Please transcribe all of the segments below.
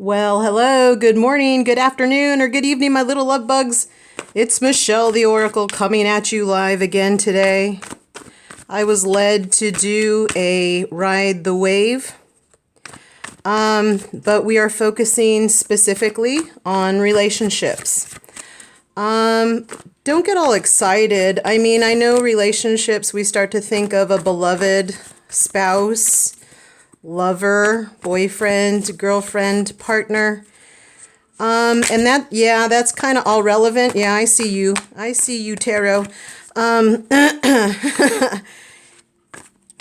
Well, hello, good morning, good afternoon, or good evening, my little love bugs. It's Michelle the Oracle coming at you live again today. I was led to do a Ride the Wave, but we are focusing specifically on relationships. Don't get all excited. I mean, I know relationships, we start to think of a beloved spouse, lover, boyfriend, girlfriend, partner. And that's kind of all relevant. Yeah, I see you. I see you, Tarot.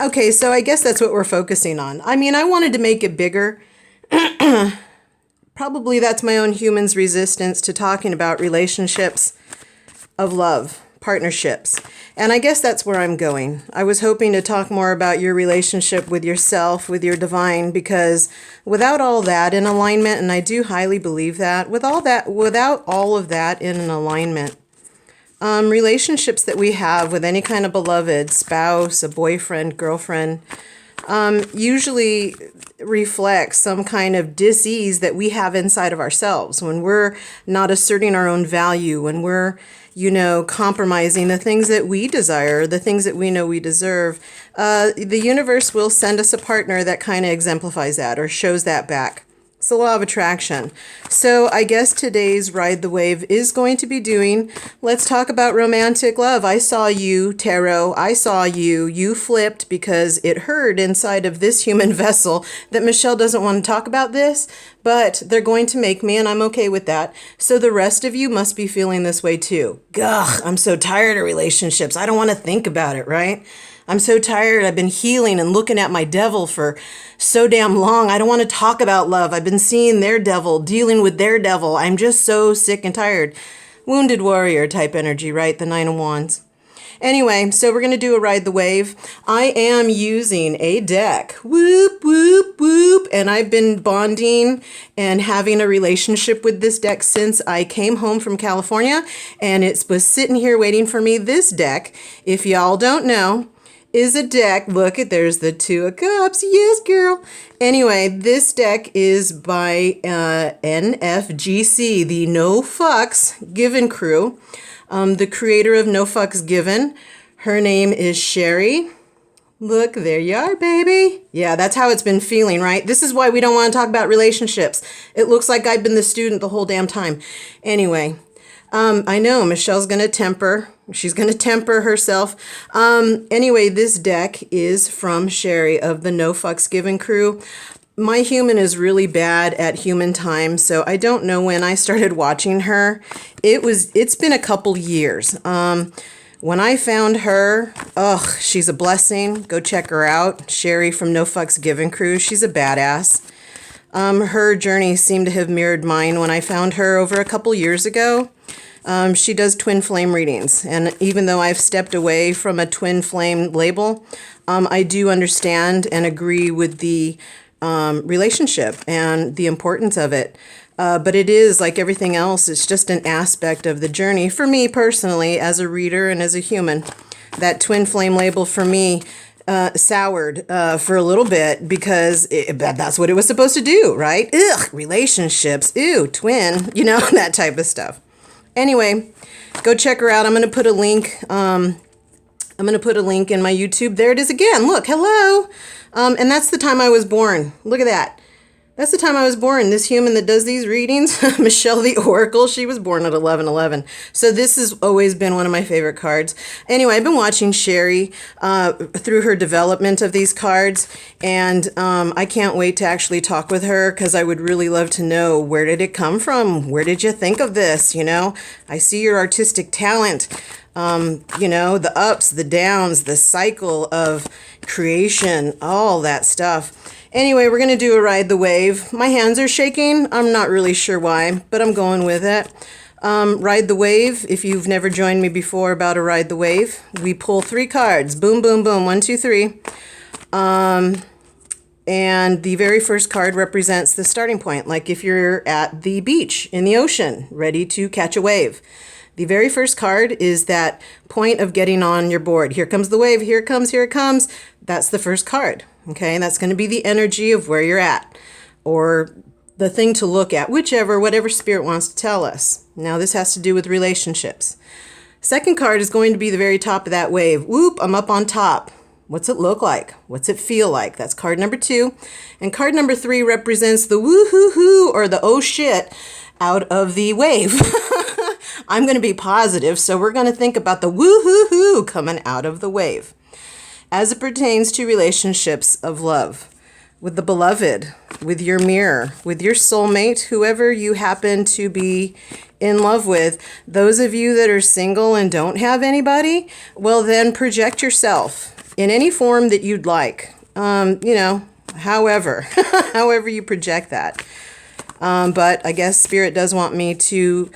Okay, so I guess that's what we're focusing on. I mean, I wanted to make it bigger. Probably that's my own human's resistance to talking about relationships of love, partnerships. And I guess that's where I'm going. I was hoping to talk more about your relationship with yourself, with your divine, because without all that in alignment, and I do highly believe that, without all of that in an alignment, relationships that we have with any kind of beloved spouse, a boyfriend, girlfriend, usually reflects some kind of dis-ease that we have inside of ourselves when we're not asserting our own value, when we're compromising the things that we desire, the things that we know we deserve. The universe will send us a partner that kind of exemplifies that or shows that back. It's the law of attraction. So I guess today's Ride the Wave is going to be doing, let's talk about romantic love. I saw you, Tarot. I saw you. You flipped because it heard inside of this human vessel that Michelle doesn't want to talk about this, but they're going to make me, and I'm okay with that. So the rest of you must be feeling this way too. Gah, I'm so tired of relationships. I don't want to think about it, right? I'm so tired. I've been healing and looking at my devil for so damn long. I don't want to talk about love. I've been seeing their devil, dealing with their devil. I'm just so sick and tired. Wounded warrior type energy, right? The Nine of Wands. Anyway, so we're going to do a Ride the Wave. I am using a deck. Whoop, whoop, whoop. And I've been bonding and having a relationship with this deck since I came home from California. And it was sitting here waiting for me. This deck, if y'all don't know, is a deck. Look at, there's the Two of Cups. Yes, girl. Anyway, this deck is by NFGC, the No Fucks Given crew. The creator of No Fucks Given. Her name is Sherry. Look, there you are, baby. Yeah, that's how it's been feeling, right? This is why we don't want to talk about relationships. It looks like I've been the student the whole damn time. Anyway, I know Michelle's going to temper. She's going to temper herself. Anyway, this deck is from Sherry of the No Fucks Given crew. My human is really bad at human time, so I don't know when I started watching her. It's been a couple years. When I found her, she's a blessing. Go check her out. Sherry from No Fucks Given crew. She's a badass. Her journey seemed to have mirrored mine when I found her over a couple years ago. She does twin flame readings, and even though I've stepped away from a twin flame label, I do understand and agree with the relationship and the importance of it. But it is like everything else. It's just an aspect of the journey for me personally as a reader and as a human. That twin flame label for me soured for a little bit because that's what it was supposed to do, right? Ugh, relationships, ew, twin, that type of stuff. Anyway, go check her out. I'm going to put a link. I'm going to put a link in my YouTube. There it is again. Look, hello. And that's the time I was born. Look at that. That's the time I was born. This human that does these readings, Michelle the Oracle, she was born at 11/11. So this has always been one of my favorite cards. Anyway, I've been watching Sherry through her development of these cards, and I can't wait to actually talk with her because I would really love to know, where did it come from? Where did you think of this? I see your artistic talent. The ups, the downs, the cycle of creation, all that stuff. Anyway, we're going to do a Ride the Wave. My hands are shaking. I'm not really sure why, but I'm going with it. Ride the Wave. If you've never joined me before about a Ride the Wave, we pull 3 cards. Boom, boom, boom. 1, 2, 3. And the very first card represents the starting point. Like if you're at the beach in the ocean, ready to catch a wave. The very first card is that point of getting on your board. Here comes the wave. Here it comes. Here it comes. That's the first card. Okay, and that's going to be the energy of where you're at, or the thing to look at, whatever spirit wants to tell us. Now this has to do with relationships. Second card is going to be the very top of that wave. Whoop, I'm up on top. What's it look like? What's it feel like? That's card number 2. And card number 3 represents the woo-hoo-hoo, or the oh shit, out of the wave. I'm going to be positive, so we're going to think about the woo-hoo-hoo coming out of the wave. As it pertains to relationships of love, with the beloved, with your mirror, with your soulmate, whoever you happen to be in love with. Those of you that are single and don't have anybody, well then project yourself in any form that you'd like. However, however you project that. But I guess Spirit does want me to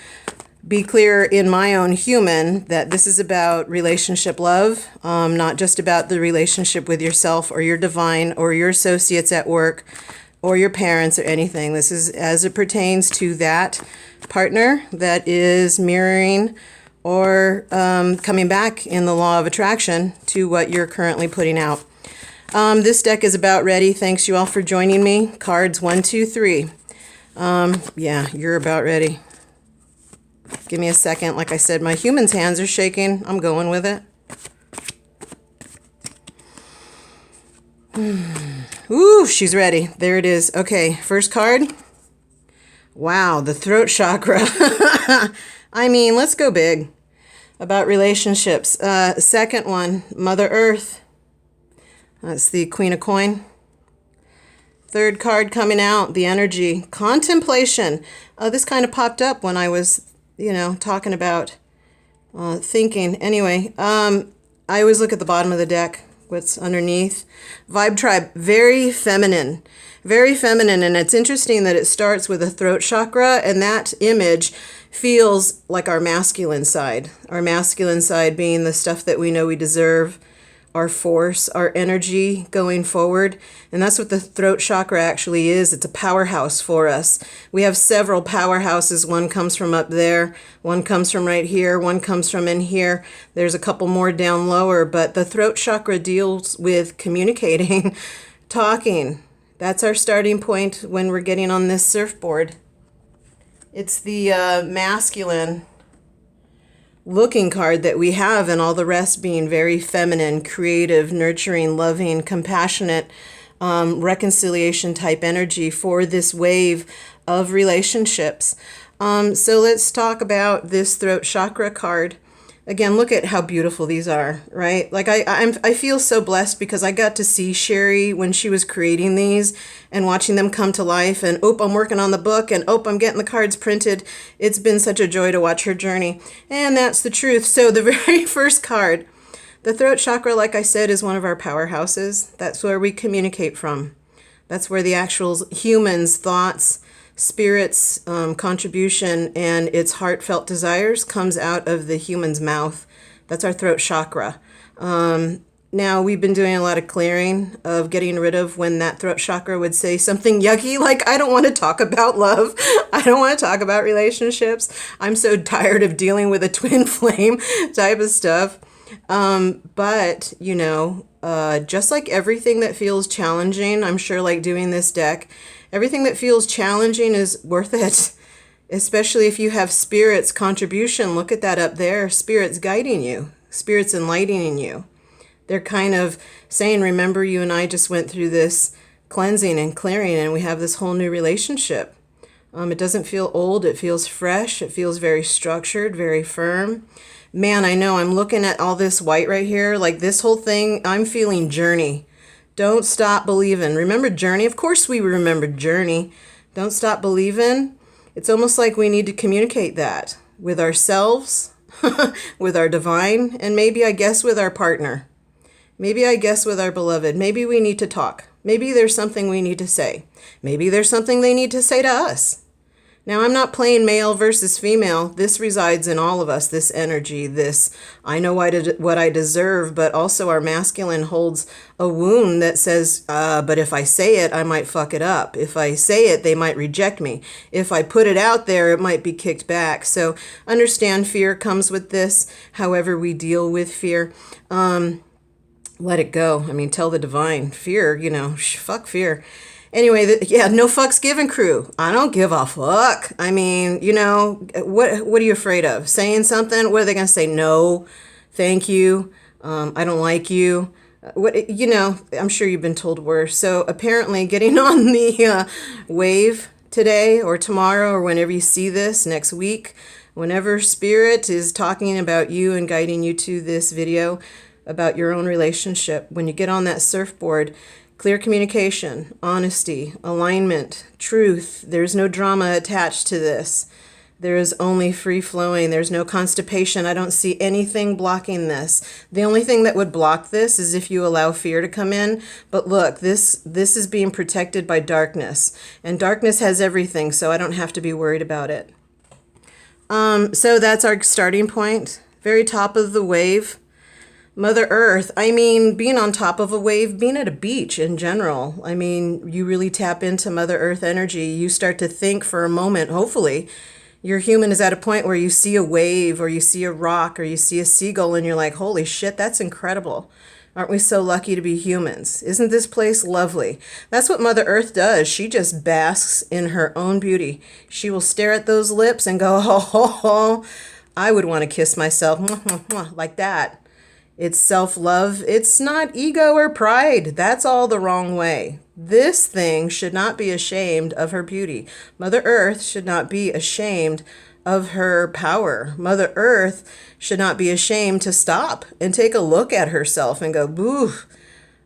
be clear in my own human that this is about relationship love, not just about the relationship with yourself or your divine or your associates at work or your parents or anything. This is as it pertains to that partner that is mirroring or coming back in the law of attraction to what you're currently putting out. This deck is about ready. Thanks you all for joining me. Cards 1, 2, 3. Yeah, you're about ready. Give me a second. Like I said, my human's hands are shaking. I'm going with it. Ooh, she's ready. There it is. Okay, first card. Wow, the throat chakra. I mean, let's go big about relationships. Second one, Mother Earth. That's the Queen of Coin. Third card coming out, the energy. Contemplation. This kind of popped up when I was talking about thinking. Anyway, I always look at the bottom of the deck, what's underneath. Vibe Tribe, very feminine. Very feminine, and it's interesting that it starts with a throat chakra, and that image feels like our masculine side. Our masculine side being the stuff that we know we deserve, our force, our energy going forward. And that's what the throat chakra actually is. It's a powerhouse for us. We have several powerhouses. One comes from up there, one comes from right here, one comes from in here. There's a couple more down lower, but the throat chakra deals with communicating, talking. That's our starting point when we're getting on this surfboard. It's the masculine looking card that we have, and all the rest being very feminine, creative, nurturing, loving, compassionate, reconciliation type energy for this wave of relationships. So let's talk about this throat chakra card. Again, look at how beautiful these are, right? Like I feel so blessed because I got to see Sherry when she was creating these and watching them come to life. And I'm working on the book, and I'm getting the cards printed. It's been such a joy to watch her journey. And that's the truth. So the very first card, the throat chakra, like I said, is one of our powerhouses. That's where we communicate from. That's where the actual human's thoughts, Spirit's contribution and its heartfelt desires comes out of the human's mouth. That's our throat chakra. Now, we've been doing a lot of clearing of getting rid of when that throat chakra would say something yucky, like, I don't want to talk about love. I don't want to talk about relationships. I'm so tired of dealing with a twin flame type of stuff. But, just like everything that feels challenging, I'm sure like doing this deck, everything that feels challenging is worth it, especially if you have Spirit's contribution. Look at that up there. Spirit's guiding you. Spirit's enlightening you. They're kind of saying, remember, you and I just went through this cleansing and clearing, and we have this whole new relationship. It doesn't feel old. It feels fresh. It feels very structured, very firm. Man, I know I'm looking at all this white right here. Like this whole thing, I'm feeling journey. Don't stop believing. Remember journey? Of course we remember journey. Don't stop believing. It's almost like we need to communicate that with ourselves, with our divine, and maybe I guess with our partner. Maybe I guess with our beloved. Maybe we need to talk. Maybe there's something we need to say. Maybe there's something they need to say to us. Now, I'm not playing male versus female. This resides in all of us, this energy, this I know what I deserve, but also our masculine holds a wound that says, but if I say it, I might fuck it up. If I say it, they might reject me. If I put it out there, it might be kicked back. So understand fear comes with this, however we deal with fear. Let it go. I mean, tell the divine. Fear, fuck fear. Anyway, yeah, no fucks given crew. I don't give a fuck. I mean, what are you afraid of? Saying something? What are they going to say? No, thank you. I don't like you. I'm sure you've been told worse. So apparently getting on the wave today or tomorrow or whenever you see this next week, whenever Spirit is talking about you and guiding you to this video about your own relationship, when you get on that surfboard, clear communication, honesty, alignment, truth. There's no drama attached to this. There is only free flowing. There's no constipation. I don't see anything blocking this. The only thing that would block this is if you allow fear to come in. But look, this is being protected by darkness. And darkness has everything, so I don't have to be worried about it. So that's our starting point. Very top of the wave. Mother Earth, I mean, being on top of a wave, being at a beach in general. I mean, you really tap into Mother Earth energy. You start to think for a moment, hopefully, your human is at a point where you see a wave or you see a rock or you see a seagull and you're like, holy shit, that's incredible. Aren't we so lucky to be humans? Isn't this place lovely? That's what Mother Earth does. She just basks in her own beauty. She will stare at those lips and go, oh, ho, ho. I would want to kiss myself like that. It's self-love. It's not ego or pride. That's all the wrong way. This thing should not be ashamed of her beauty. Mother Earth should not be ashamed of her power. Mother Earth should not be ashamed to stop and take a look at herself and go, boo,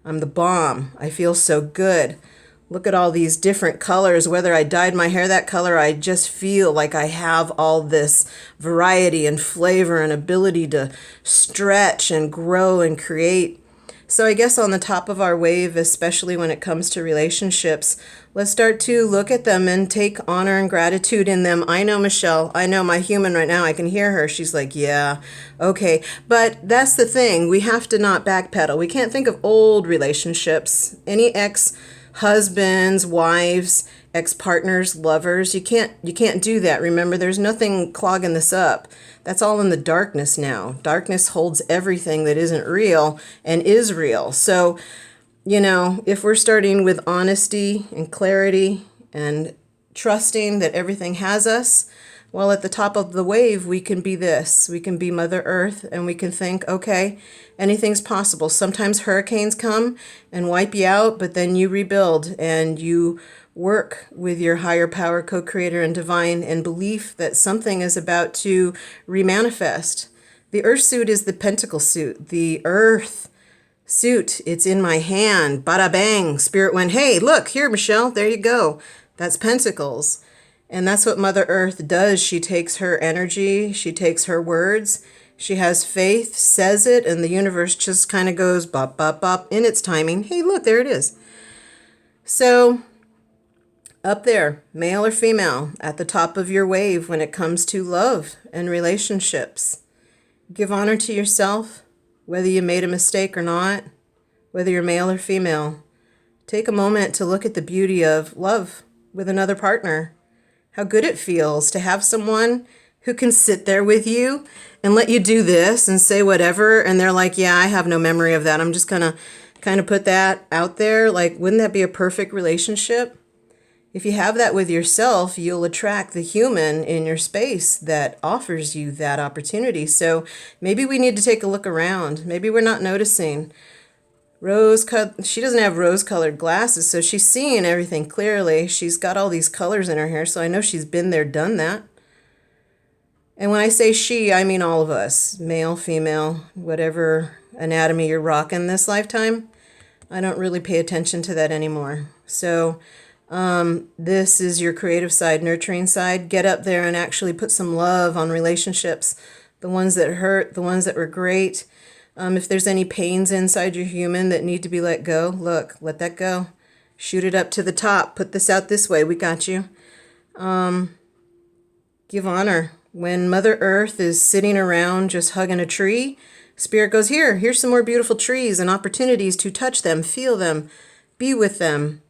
I'm the bomb. I feel so good. Look at all these different colors. Whether I dyed my hair that color, I just feel like I have all this variety and flavor and ability to stretch and grow and create. So I guess on the top of our wave, especially when it comes to relationships, let's start to look at them and take honor and gratitude in them. I know Michelle, I know my human right now, I can hear her. She's like, yeah, okay. But that's the thing. We have to not backpedal. We can't think of old relationships. Any ex-husbands, wives, ex-partners, lovers, you can't do that. Remember, there's nothing clogging this up. That's all in the darkness now. Darkness holds everything that isn't real and is real. So, if we're starting with honesty and clarity and trusting that everything has us, well, at the top of the wave, we can be this. We can be Mother Earth, and we can think, okay, anything's possible. Sometimes hurricanes come and wipe you out, but then you rebuild and you work with your higher power, co-creator, and divine, and belief that something is about to remanifest. The Earth suit is the pentacle suit. The Earth suit, it's in my hand. Bada bang. Spirit went, hey, look, here, Michelle, there you go. That's pentacles. And that's what Mother Earth does. She takes her energy, she takes her words, she has faith, says it, and the universe just kind of goes bop, bop, bop in its timing. Hey, look, there it is. So, up there, male or female, at the top of your wave when it comes to love and relationships. Give honor to yourself, whether you made a mistake or not, whether you're male or female. Take a moment to look at the beauty of love with another partner. How good it feels to have someone who can sit there with you and let you do this and say whatever, and they're like, yeah, I have no memory of that. I'm just going to kind of put that out there. Like, wouldn't that be a perfect relationship? If you have that with yourself, you'll attract the human in your space that offers you that opportunity. So maybe we need to take a look around. Maybe we're not noticing. She doesn't have rose-colored glasses, so she's seeing everything clearly. She's got all these colors in her hair, so I know she's been there, done that. And when I say she, I mean all of us, male, female, whatever anatomy you're rocking this lifetime. I don't really pay attention to that anymore. So this is your creative side, nurturing side. Get up there and actually put some love on relationships, the ones that hurt, the ones that were great. If there's any pains inside your human that need to be let go, look, let that go. Shoot it up to the top. Put this out this way. We got you. Give honor. When Mother Earth is sitting around just hugging a tree, Spirit goes, here's some more beautiful trees and opportunities to touch them, feel them, be with them.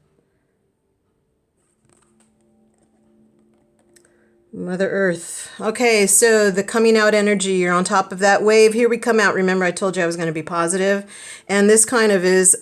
Mother Earth. Okay, so the coming out energy, you're on top of that wave. Here we come out. Remember, I told you I was going to be positive. And this kind of is,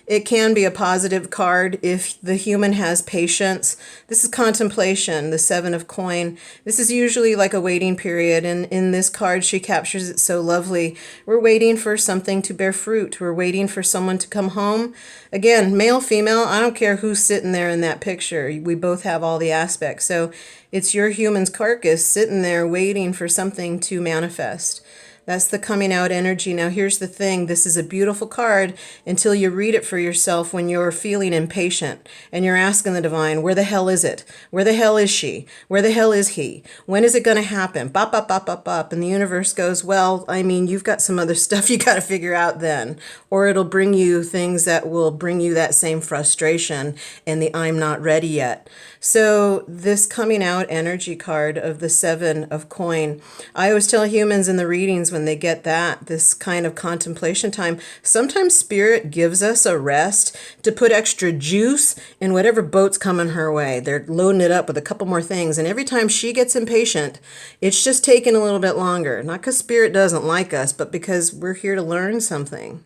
It can be a positive card if the human has patience. This is contemplation, the Seven of Coin. This is usually like a waiting period, and in this card, she captures it so lovely. We're waiting for something to bear fruit. We're waiting for someone to come home. Again, male, female, I don't care who's sitting there in that picture. We both have all the aspects. So it's your human's carcass sitting there waiting for something to manifest. That's the coming out energy. Now, here's the thing. This is a beautiful card until you read it for yourself when you're feeling impatient and you're asking the divine, where the hell is it? Where the hell is she? Where the hell is he? When is it going to happen? Bop, bop, bop, bop, bop. And the universe goes, well, I mean, you've got some other stuff you got to figure out then. Or it'll bring you things that will bring you that same frustration and the I'm not ready yet. So this coming out energy card of the Seven of Coin, I always tell humans in the readings when they get that, this kind of contemplation time, sometimes spirit gives us a rest to put extra juice in whatever boat's coming her way. They're loading it up with a couple more things. And every time she gets impatient, it's just taking a little bit longer. Not because spirit doesn't like us, but because we're here to learn something.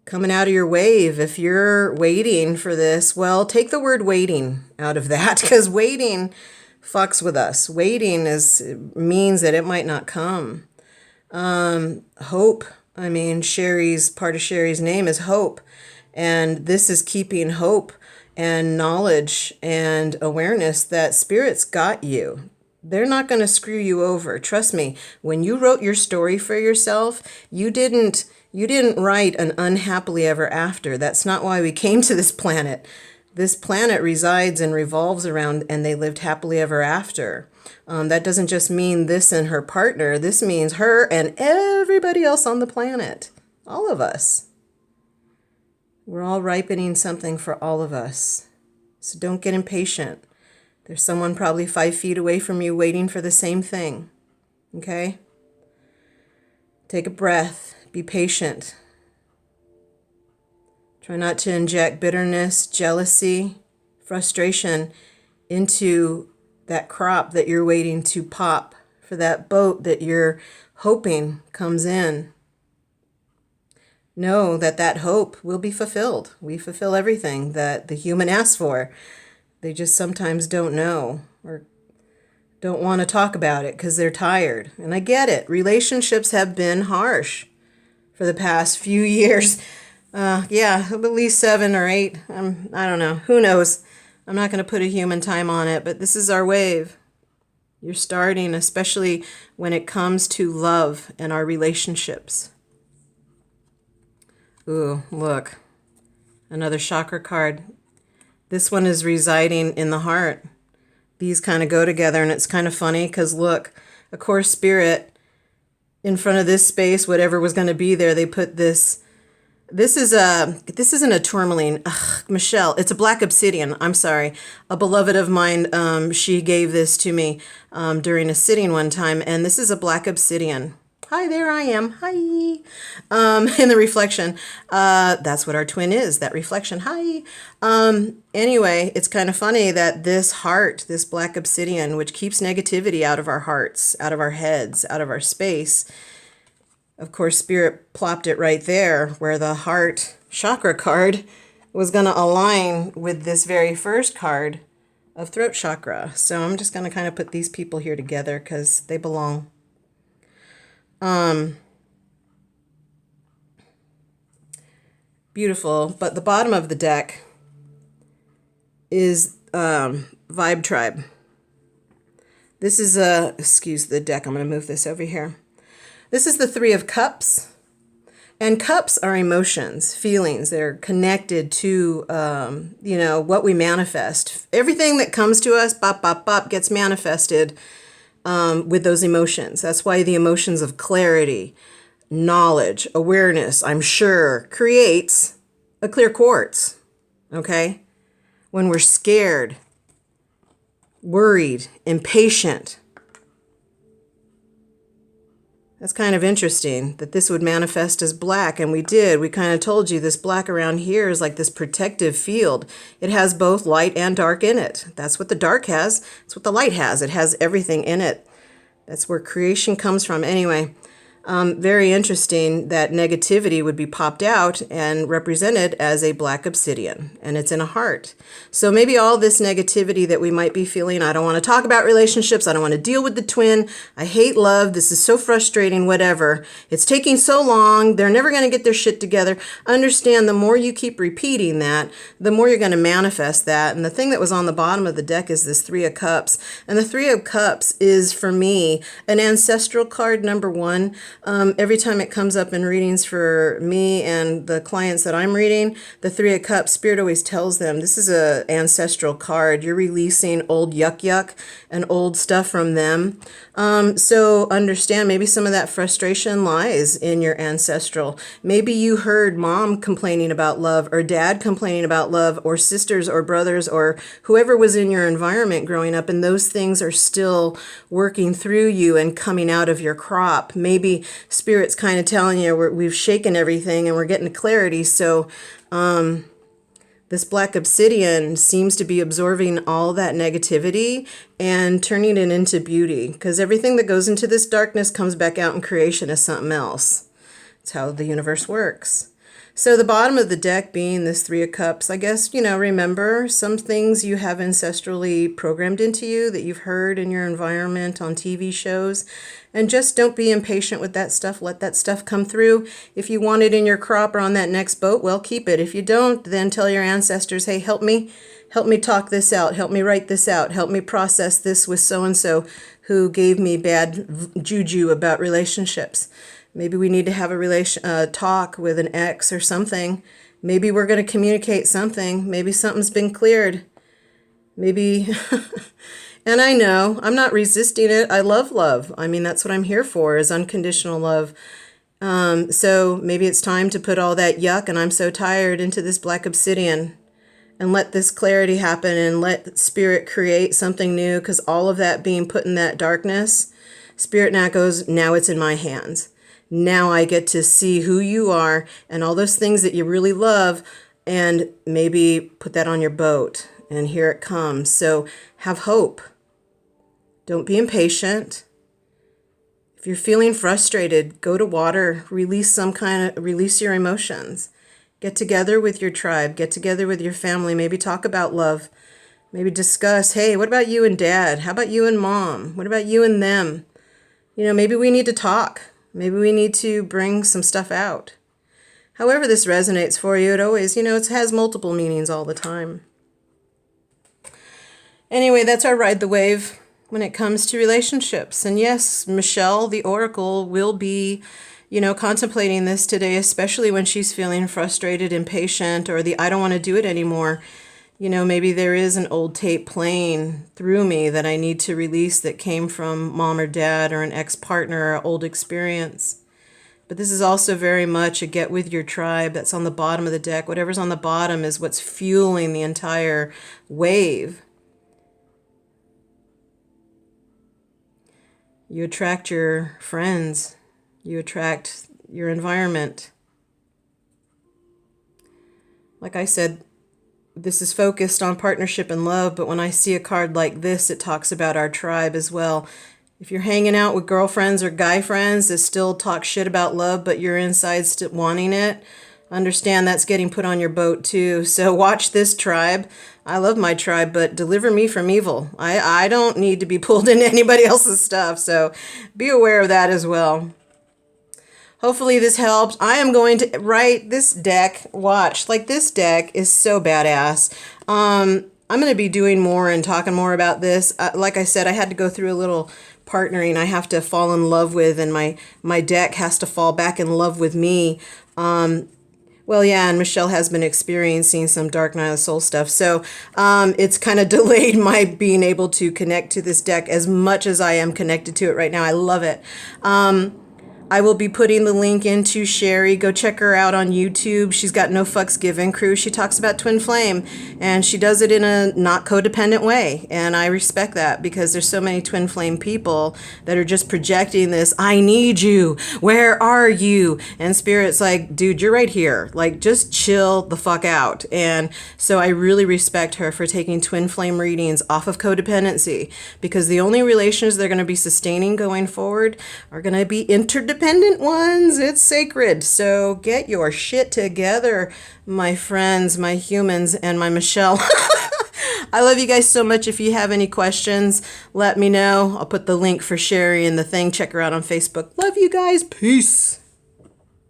Coming out of your wave, if you're waiting for this, well, take the word waiting out of that, because waiting fucks with us. Waiting means that it might not come. Hope. I mean, part of Sherry's name is hope. And this is keeping hope and knowledge and awareness that spirit's got you. They're not going to screw you over. Trust me, when you wrote your story for yourself, you didn't write an unhappily ever after. That's not why we came to this planet. This planet resides and revolves around, and they lived happily ever after. That doesn't just mean this and her partner. This means her and everybody else on the planet. All of us. We're all ripening something for all of us. So don't get impatient. There's someone probably 5 feet away from you waiting for the same thing. Okay? Take a breath. Be patient. Try not to inject bitterness, jealousy, frustration into that crop that you're waiting to pop, for that boat that you're hoping comes in. Know that that hope will be fulfilled. We fulfill everything that the human asks for. They just sometimes don't know or don't want to talk about it because they're tired. And I get it. Relationships have been harsh for the past few years. At least 7 or 8. I don't know. Who knows? I'm not going to put a human time on it, but this is our wave. You're starting, especially when it comes to love and our relationships. Ooh, look. Another chakra card. This one is residing in the heart. These kind of go together, and it's kind of funny because look, of course, spirit, in front of this space, whatever was going to be there, they put this. This isn't a tourmaline. Ugh, Michelle, it's a black obsidian. I'm sorry. A beloved of mine, she gave this to me during a sitting one time, and this is a black obsidian. Hi, there I am. Hi. In the reflection. That's what our twin is, that reflection. Hi. Anyway, it's kind of funny that this heart, this black obsidian, which keeps negativity out of our hearts, out of our heads, out of our space. Of course, spirit plopped it right there where the heart chakra card was going to align with this very first card of throat chakra. So I'm just going to kind of put these people here together because they belong. Beautiful. But the bottom of the deck is Vibe Tribe. This is excuse the deck. I'm going to move this over here. This is the 3 of Cups. And cups are emotions, feelings. They're connected to, what we manifest. Everything that comes to us, bop, bop, bop, gets manifested with those emotions. That's why the emotions of clarity, knowledge, awareness, I'm sure, creates a clear quartz, okay? When we're scared, worried, impatient. That's kind of interesting that this would manifest as black, and we did. We kind of told you this black around here is like this protective field. It has both light and dark in it. That's what the dark has. That's what the light has. It has everything in it. That's where creation comes from. Anyway, Very interesting that negativity would be popped out and represented as a black obsidian, and it's in a heart. So maybe all this negativity that we might be feeling, I don't want to talk about relationships, I don't want to deal with the twin, I hate love, this is so frustrating, whatever. It's taking so long, they're never going to get their shit together. Understand, the more you keep repeating that, the more you're going to manifest that. And the thing that was on the bottom of the deck is this Three of Cups. And the Three of Cups is, for me, an ancestral card, number one. Every time it comes up in readings for me and the clients that I'm reading, the Three of Cups, Spirit always tells them this is an ancestral card. You're releasing old yuck and old stuff from them. So understand, maybe some of that frustration lies in your ancestral. Maybe you heard mom complaining about love, or dad complaining about love, or sisters or brothers or whoever was in your environment growing up, and those things are still working through you and coming out of your crop. Maybe Spirit's kind of telling you we've shaken everything and we're getting clarity. So this black obsidian seems to be absorbing all that negativity and turning it into beauty, because everything that goes into this darkness comes back out in creation as something else. It's how the universe works. So the bottom of the deck being this Three of Cups, I guess, remember some things you have ancestrally programmed into you that you've heard in your environment on TV shows. And just don't be impatient with that stuff. Let that stuff come through. If you want it in your crop or on that next boat, well, keep it. If you don't, then tell your ancestors, hey, help me talk this out. Help me write this out. Help me process this with so-and-so who gave me bad juju about relationships. Maybe we need to have a talk with an ex or something. Maybe we're going to communicate something. Maybe something's been cleared. Maybe, and I know, I'm not resisting it. I love love. I mean, that's what I'm here for, is unconditional love. So maybe it's time to put all that yuck, and I'm so tired, into this black obsidian and let this clarity happen and let Spirit create something new, because all of that being put in that darkness, Spirit now goes, now it's in my hands. Now I get to see who you are and all those things that you really love, and maybe put that on your boat, and here it comes. So have hope. Don't be impatient. If you're feeling frustrated, go to water, release your emotions. Get together with your tribe, get together with your family, maybe talk about love, maybe discuss, hey, what about you and dad? How about you and mom? What about you and them? Maybe we need to talk. Maybe we need to bring some stuff out. However this resonates for you, it always, it has multiple meanings all the time. Anyway, that's our Ride the Wave when it comes to relationships. And yes, Michelle, the Oracle, will be, contemplating this today, especially when she's feeling frustrated, impatient, or the I don't want to do it anymore. Maybe there is an old tape playing through me that I need to release that came from mom or dad or an ex-partner or old experience. But this is also very much a get with your tribe. That's on the bottom of the deck. Whatever's on the bottom is what's fueling the entire wave. You attract your friends. You attract your environment. Like I said, this is focused on partnership and love, but when I see a card like this, it talks about our tribe as well. If you're hanging out with girlfriends or guy friends that still talk shit about love, but you're inside still wanting it, understand that's getting put on your boat too. So watch this, tribe. I love my tribe, but deliver me from evil. I don't need to be pulled into anybody else's stuff, so be aware of that as well. Hopefully this helps. I am going to write this deck. Watch, this deck is so badass. I'm going to be doing more and talking more about this. Like I said, I had to go through a little partnering I have to fall in love with, and my deck has to fall back in love with me. Well, yeah, and Michelle has been experiencing some dark night of the soul stuff. So it's kind of delayed my being able to connect to this deck as much as I am connected to it right now. I love it. I will be putting the link into Sherry. Go check her out on YouTube. She's got No Fucks Given crew. She talks about twin flame, and she does it in a not codependent way. And I respect that, because there's so many twin flame people that are just projecting this, I need you, where are you? And Spirit's like, dude, you're right here. Just chill the fuck out. And so I really respect her for taking twin flame readings off of codependency, because the only relations they're going to be sustaining going forward are going to be interdependent independent ones. It's sacred. So get your shit together, my friends, my humans, and my Michelle. I love you guys so much. If you have any questions, let me know. I'll put the link for Sherry in the thing. Check her out on Facebook. Love you guys. Peace.